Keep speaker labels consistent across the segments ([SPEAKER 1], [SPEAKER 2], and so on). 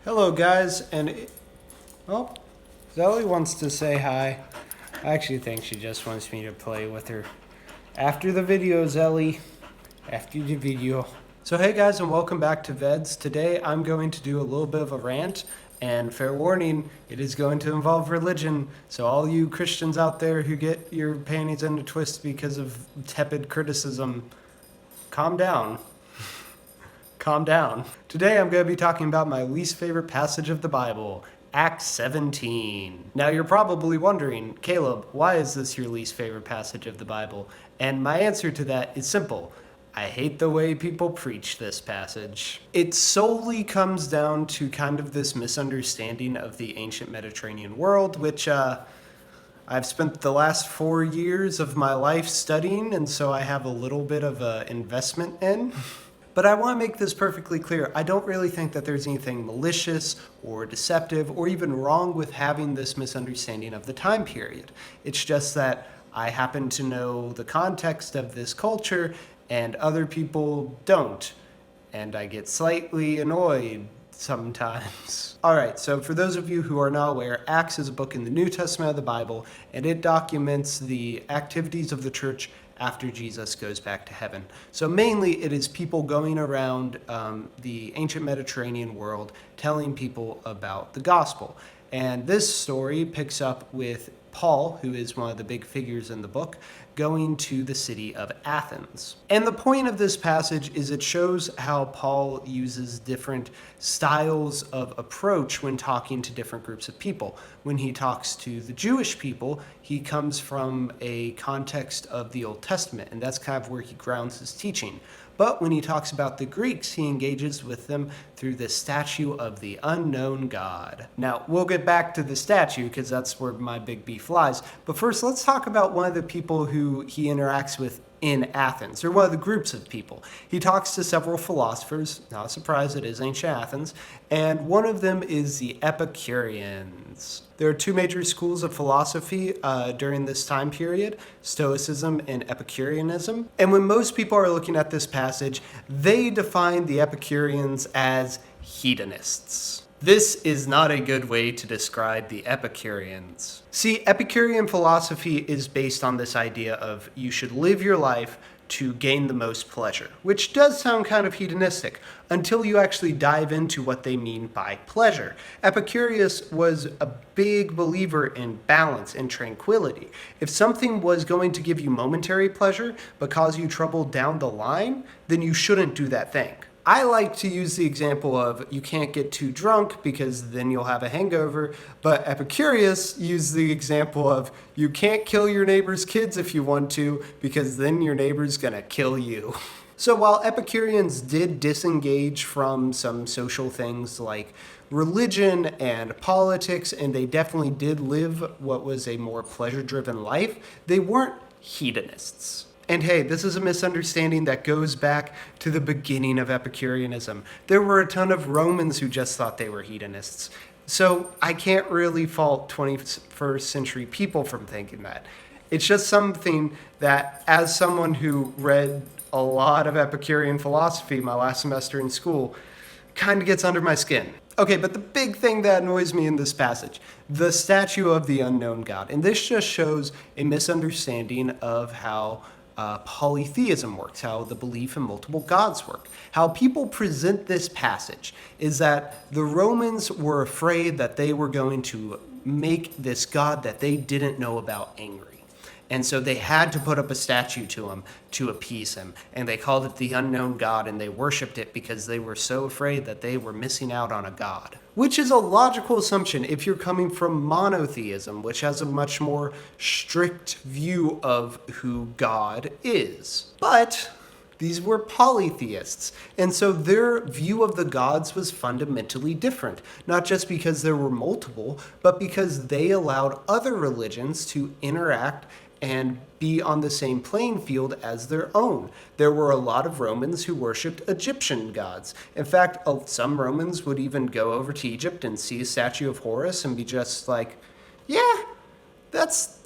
[SPEAKER 1] Hello, guys, oh, Zelly wants to say hi. I actually think she just wants me to play with her. After the video, Zelly. After the video. So hey guys, and welcome back to VEDS. Today I'm going to do a little bit of a rant, and fair warning, it is going to involve religion. So all you Christians out there who get your panties in a twist because of tepid criticism, calm down. Calm down. Today I'm going to be talking about my least favorite passage of the Bible, Acts 17. Now you're probably wondering, Caleb, why is this your least favorite passage of the Bible? And my answer to that is simple. I hate the way people preach this passage. It solely comes down to kind of this misunderstanding of the ancient Mediterranean world, which I've spent the last 4 years of my life studying, and so I have a little bit of an investment in. But I want to make this perfectly clear. I don't really think that there's anything malicious or deceptive or even wrong with having this misunderstanding of the time period. It's just that I happen to know the context of this culture and other people don't. And I get slightly annoyed sometimes. All right, so for those of you who are not aware, Acts is a book in the New Testament of the Bible, and it documents the activities of the church after Jesus goes back to heaven. So mainly it is people going around the ancient Mediterranean world telling people about the gospel. And this story picks up with Paul, who is one of the big figures in the book, going to the city of Athens. And the point of this passage is it shows how Paul uses different styles of approach when talking to different groups of people. When he talks to the Jewish people, he comes from a context of the Old Testament, and that's kind of where he grounds his teaching. But when he talks about the Greeks, he engages with them through the statue of the unknown God. Now, we'll get back to the statue because that's where my big beef lies. But first, let's talk about one of the people who he interacts with in Athens, or one of the groups of people. He talks to several philosophers, not a surprise, it is ancient Athens, and one of them is the Epicureans. There are two major schools of philosophy during this time period, Stoicism and Epicureanism. And when most people are looking at this passage, they define the Epicureans as hedonists. This is not a good way to describe the Epicureans. See, Epicurean philosophy is based on this idea of you should live your life to gain the most pleasure, which does sound kind of hedonistic until you actually dive into what they mean by pleasure. Epicurus was a big believer in balance and tranquility. If something was going to give you momentary pleasure but cause you trouble down the line, then you shouldn't do that thing. I like to use the example of you can't get too drunk because then you'll have a hangover, but Epicurus used the example of you can't kill your neighbor's kids if you want to because then your neighbor's gonna kill you. So while Epicureans did disengage from some social things like religion and politics, and they definitely did live what was a more pleasure-driven life, they weren't hedonists. And hey, this is a misunderstanding that goes back to the beginning of Epicureanism. There were a ton of Romans who just thought they were hedonists. So I can't really fault 21st century people from thinking that. It's just something that, as someone who read a lot of Epicurean philosophy my last semester in school, kind of gets under my skin. Okay, but the big thing that annoys me in this passage, the statue of the unknown God. And this just shows a misunderstanding of how polytheism works, how the belief in multiple gods work. How people present this passage is that the Romans were afraid that they were going to make this God that they didn't know about angry. And so they had to put up a statue to him to appease him. And they called it the unknown God, and they worshipped it because they were so afraid that they were missing out on a God. Which is a logical assumption if you're coming from monotheism, which has a much more strict view of who God is. But these were polytheists, and so their view of the gods was fundamentally different, not just because there were multiple, but because they allowed other religions to interact and be on the same playing field as their own. There were a lot of Romans who worshipped Egyptian gods. In fact, some Romans would even go over to Egypt and see a statue of Horus and be just like, yeah, that's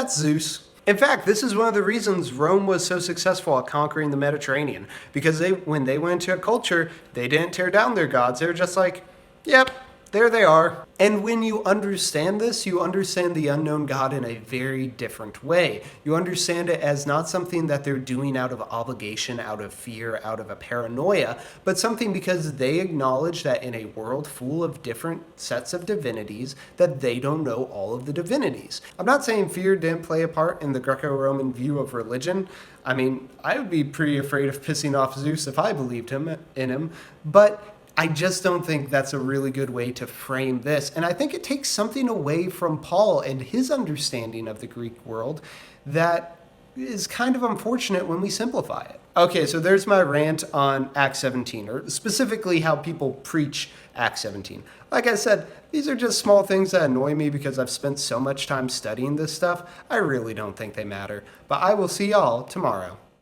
[SPEAKER 1] Zeus. In fact, this is one of the reasons Rome was so successful at conquering the Mediterranean, because when they went into a culture, they didn't tear down their gods. They were just like, yep, there they are. And when you understand this, you understand the unknown God in a very different way. You understand it as not something that they're doing out of obligation, out of fear, out of a paranoia, but something because they acknowledge that in a world full of different sets of divinities, that they don't know all of the divinities. I'm not saying fear didn't play a part in the Greco-Roman view of religion. I mean, I would be pretty afraid of pissing off Zeus if I believed in him, but I just don't think that's a really good way to frame this. And I think it takes something away from Paul and his understanding of the Greek world that is kind of unfortunate when we simplify it. Okay, so there's my rant on Acts 17, or specifically how people preach Acts 17. Like I said, these are just small things that annoy me because I've spent so much time studying this stuff. I really don't think they matter. But I will see y'all tomorrow.